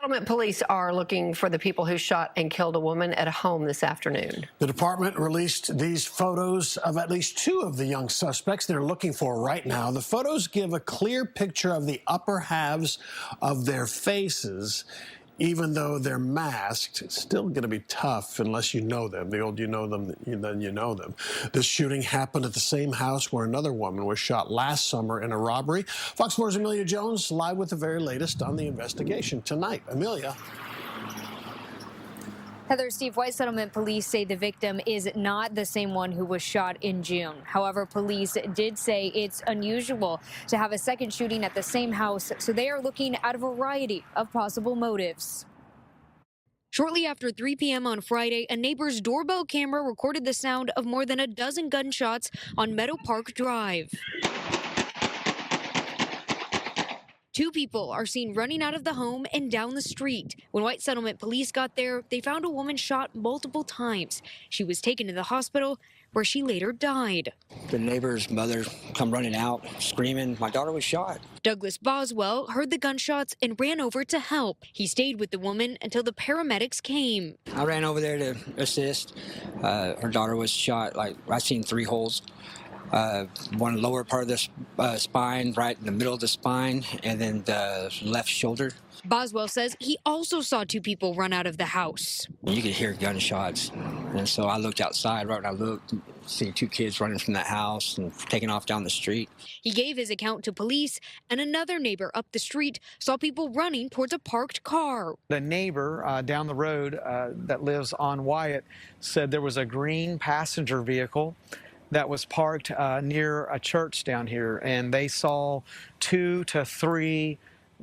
Settlement police are looking for the people who shot and killed a woman at a home this afternoon. The department released these photos of at least two of the young suspects they're looking for right now. The photos give a clear picture of the upper halves of their faces. Even though they're masked, it's still going to be tough unless you know them. The older you know them, then you know them. This shooting happened at the same house where another woman was shot last summer in a robbery. Fox 4's Amelia Jones live with the very latest on the investigation tonight. Amelia. Heather, Steve, White Settlement police say the victim is not the same one who was shot in June. However, police did say it's unusual to have a second shooting at the same house, so they are looking at a variety of possible motives. Shortly after 3 p.m. on Friday, a neighbor's doorbell camera recorded the sound of more than a dozen gunshots on Meadow Park Drive. Two people are seen running out of the home and down the street. When White Settlement police got there, they found a woman shot multiple times. She was taken to the hospital, where she later died. The neighbor's mother come running out, screaming, "My daughter was shot." Douglas Boswell heard the gunshots and ran over to help. He stayed with the woman until the paramedics came. I ran over there to assist. Her daughter was shot. I seen 3 holes. One lower part of the spine, right in the middle of the spine, and then the left shoulder. Boswell says he also saw 2 people run out of the house. You could hear gunshots, and so I looked outside. Right when I looked, see 2 kids running from that house and taking off down the street. He gave his account to police, and another neighbor up the street saw people running towards a parked car. The neighbor down the road that lives on Wyatt said there was a green passenger vehicle that was parked near a church down here, and they saw 2 to 3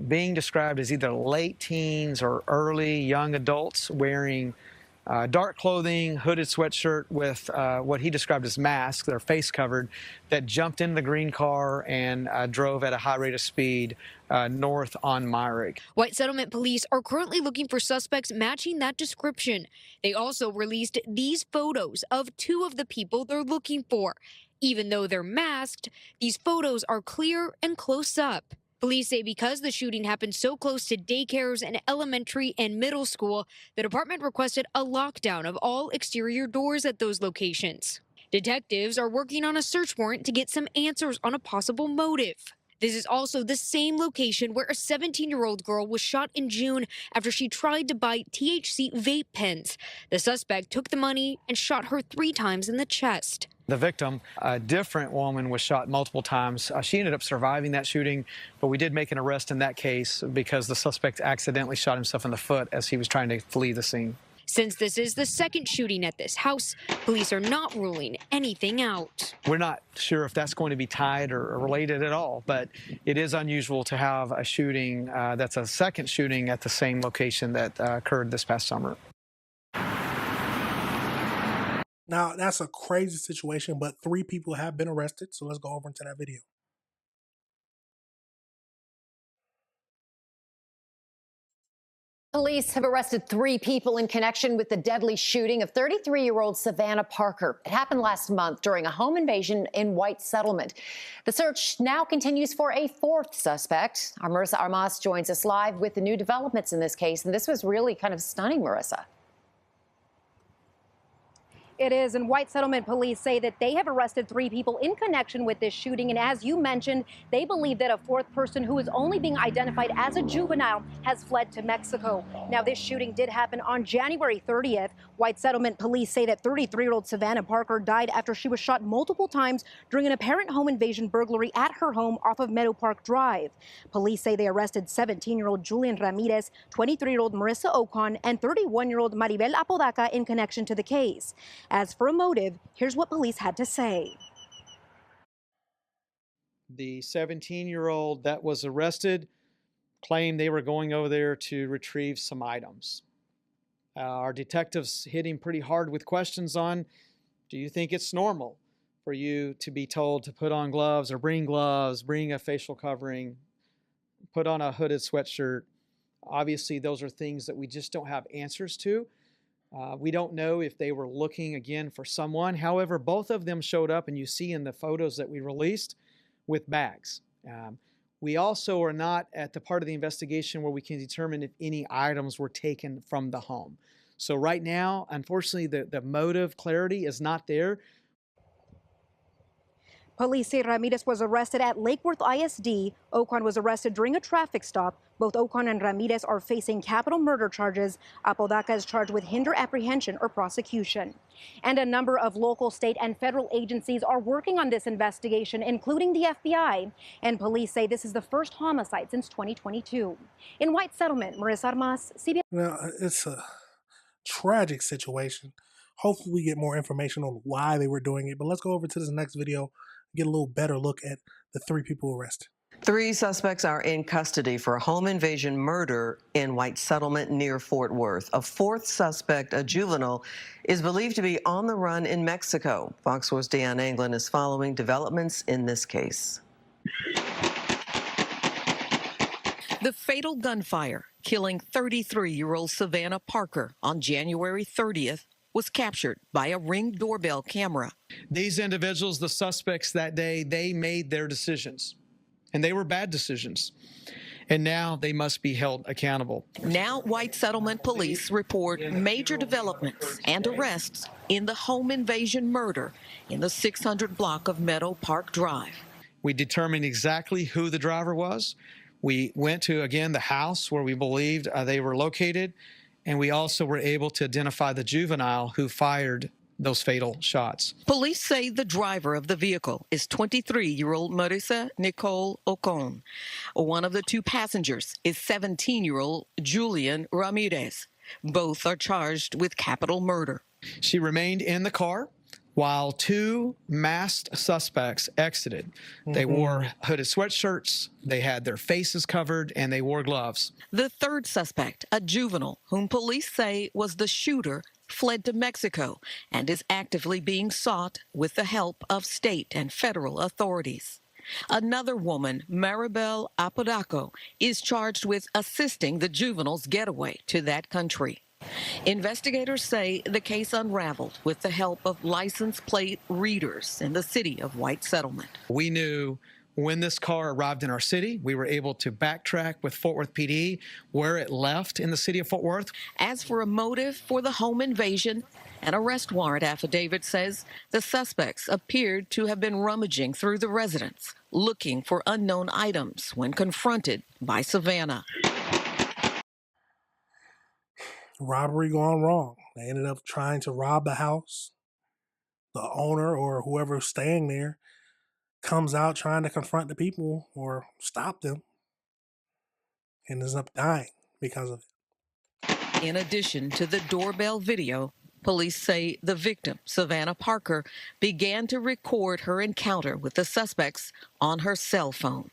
being described as either late teens or early young adults wearing dark clothing, hooded sweatshirt with what he described as masks, their face covered, that jumped into the green car and drove at a high rate of speed north on Myrick. White Settlement police are currently looking for suspects matching that description. They also released these photos of 2 of the people they're looking for. Even though they're masked, these photos are clear and close up. Police say because the shooting happened so close to daycares and elementary and middle school, the department requested a lockdown of all exterior doors at those locations. Detectives are working on a search warrant to get some answers on a possible motive. This is also the same location where a 17-year-old girl was shot in June after she tried to buy THC vape pens. The suspect took the money and shot her 3 times in the chest. The victim, a different woman, was shot multiple times. She ended up surviving that shooting, but we did make an arrest in that case because the suspect accidentally shot himself in the foot as he was trying to flee the scene. Since this is the second shooting at this house, police are not ruling anything out. We're not sure if that's going to be tied or related at all, but it is unusual to have a shooting that's a second shooting at the same location that occurred this past summer. Now, that's a crazy situation, but 3 people have been arrested, so let's go over into that video. Police have arrested 3 people in connection with the deadly shooting of 33-year-old Savannah Parker. It happened last month during a home invasion in White Settlement. The search now continues for a 4th suspect. Our Marissa Armas joins us live with the new developments in this case, and this was really kind of stunning, Marissa. It is, and White Settlement police say that they have arrested 3 people in connection with this shooting. And as you mentioned, they believe that a 4th person who is only being identified as a juvenile has fled to Mexico. Now, this shooting did happen on January 30th. White Settlement police say that 33-year-old Savannah Parker died after she was shot multiple times during an apparent home invasion burglary at her home off of Meadow Park Drive. Police say they arrested 17-year-old Julian Ramirez, 23-year-old Marissa Ocon, and 31-year-old Maribel Apodaca in connection to the case. As for a motive, here's what police had to say. The 17-year-old that was arrested claimed they were going over there to retrieve some items. Our detectives hit him pretty hard with questions on, do you think it's normal for you to be told to put on gloves, bring a facial covering, put on a hooded sweatshirt? Obviously, those are things that we just don't have answers to. We don't know if they were looking again for someone. However, both of them showed up, and you see in the photos that we released, with bags. We also are not at the part of the investigation where we can determine if any items were taken from the home. So right now, unfortunately, the motive clarity is not there. Police say Ramirez was arrested at Lake Worth ISD. Ocon was arrested during a traffic stop. Both Ocon and Ramirez are facing capital murder charges. Apodaca is charged with hinder apprehension or prosecution. And a number of local, state, and federal agencies are working on this investigation, including the FBI. And police say this is the first homicide since 2022. In White Settlement, Marissa Armas, CBS. Now, it's a tragic situation. Hopefully we get more information on why they were doing it. But let's go over to this next video, get a little better look at the 3 people arrested. 3 suspects are in custody for a home invasion murder in White Settlement near Fort Worth. A 4th suspect, a juvenile, is believed to be on the run in Mexico. Fox 4's Deion Anglin is following developments in this case. The fatal gunfire killing 33-year-old Savannah Parker on January 30th was captured by a Ring doorbell camera. These individuals, the suspects that day, they made their decisions, and they were bad decisions. And now they must be held accountable. Now White Settlement police report major developments and arrests in the home invasion murder in the 600 block of Meadow Park Drive. We determined exactly who the driver was. We went to, again, the house where we believed they were located, and we also were able to identify the juvenile who fired those fatal shots. Police say the driver of the vehicle is 23-year-old Marissa Nicole Ocon. One of the 2 passengers is 17-year-old Julian Ramirez. Both are charged with capital murder. She remained in the car while 2 masked suspects exited. They wore hooded sweatshirts, they had their faces covered, and they wore gloves. The 3rd suspect, a juvenile whom police say was the shooter, fled to Mexico and is actively being sought with the help of state and federal authorities. Another woman, Maribel Apodaca, is charged with assisting the juvenile's getaway to that country. Investigators say the case unraveled with the help of license plate readers in the city of White Settlement. We knew when this car arrived in our city. We were able to backtrack with Fort Worth PD where it left in the city of Fort Worth. As for a motive for the home invasion, an arrest warrant affidavit says the suspects appeared to have been rummaging through the residence, looking for unknown items when confronted by Savannah. Robbery gone wrong. They ended up trying to rob the house. The owner or whoever's staying there comes out trying to confront the people or stop them and ends up dying because of it. In addition to the doorbell video, police say the victim, Savannah Parker, began to record her encounter with the suspects on her cell phone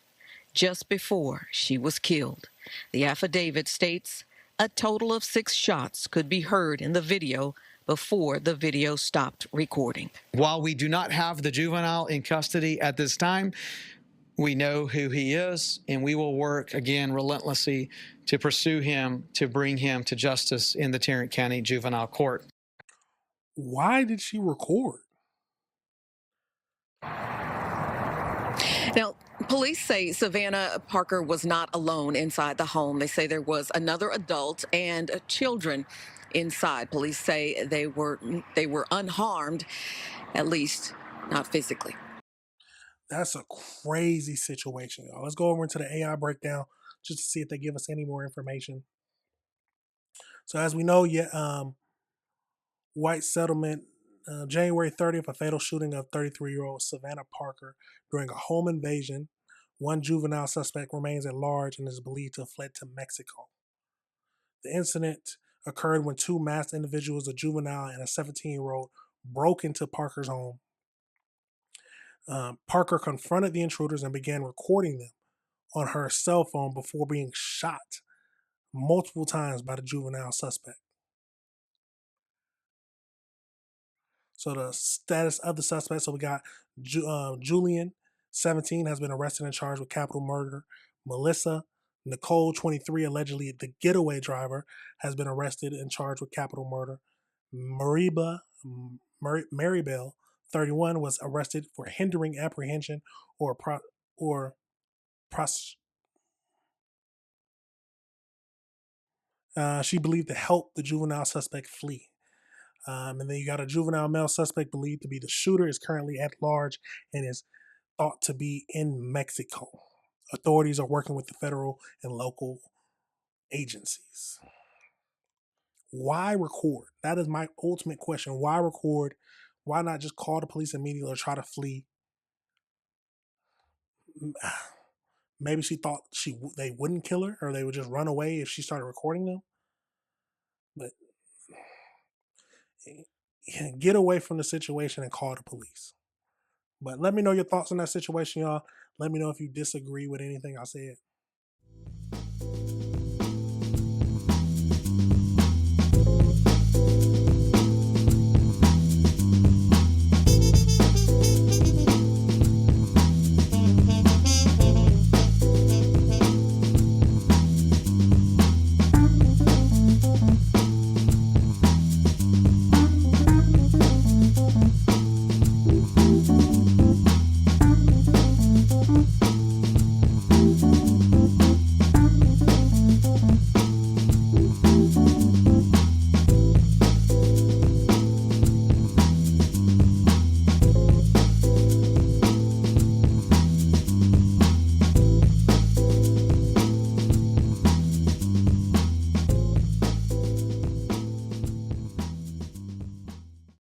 just before she was killed. The affidavit states a total of 6 shots could be heard in the video before the video stopped recording. While we do not have the juvenile in custody at this time, we know who he is, and we will work again relentlessly to pursue him, to bring him to justice in the Tarrant County Juvenile Court. Why did she record? Now, police say Savannah Parker was not alone inside the home. They say there was another adult and children inside. Police say they were unharmed, at least not physically. That's a crazy situation, y'all. Let's go over into the AI breakdown just to see if they give us any more information. So as we know, White Settlement, January 30th, a fatal shooting of 33-year-old Savannah Parker during a home invasion. 1 juvenile suspect remains at large and is believed to have fled to Mexico. The incident occurred when 2 masked individuals, a juvenile and a 17-year-old, broke into Parker's home. Parker confronted the intruders and began recording them on her cell phone before being shot multiple times by the juvenile suspect. So the status of the suspects, so we got Julian, 17, has been arrested and charged with capital murder. Melissa Nicole, 23, allegedly the getaway driver, has been arrested and charged with capital murder. Maribel, 31, was arrested for hindering apprehension or she believed to help the juvenile suspect flee. And then you got a juvenile male suspect believed to be the shooter is currently at large and is thought to be in Mexico. Authorities are working with the federal and local agencies. Why record? That is my ultimate question. Why record? Why not just call the police immediately or try to flee? Maybe she thought they wouldn't kill her or they would just run away if she started recording them. But get away from the situation and call the police. But let me know your thoughts on that situation, y'all. Let me know if you disagree with anything I said.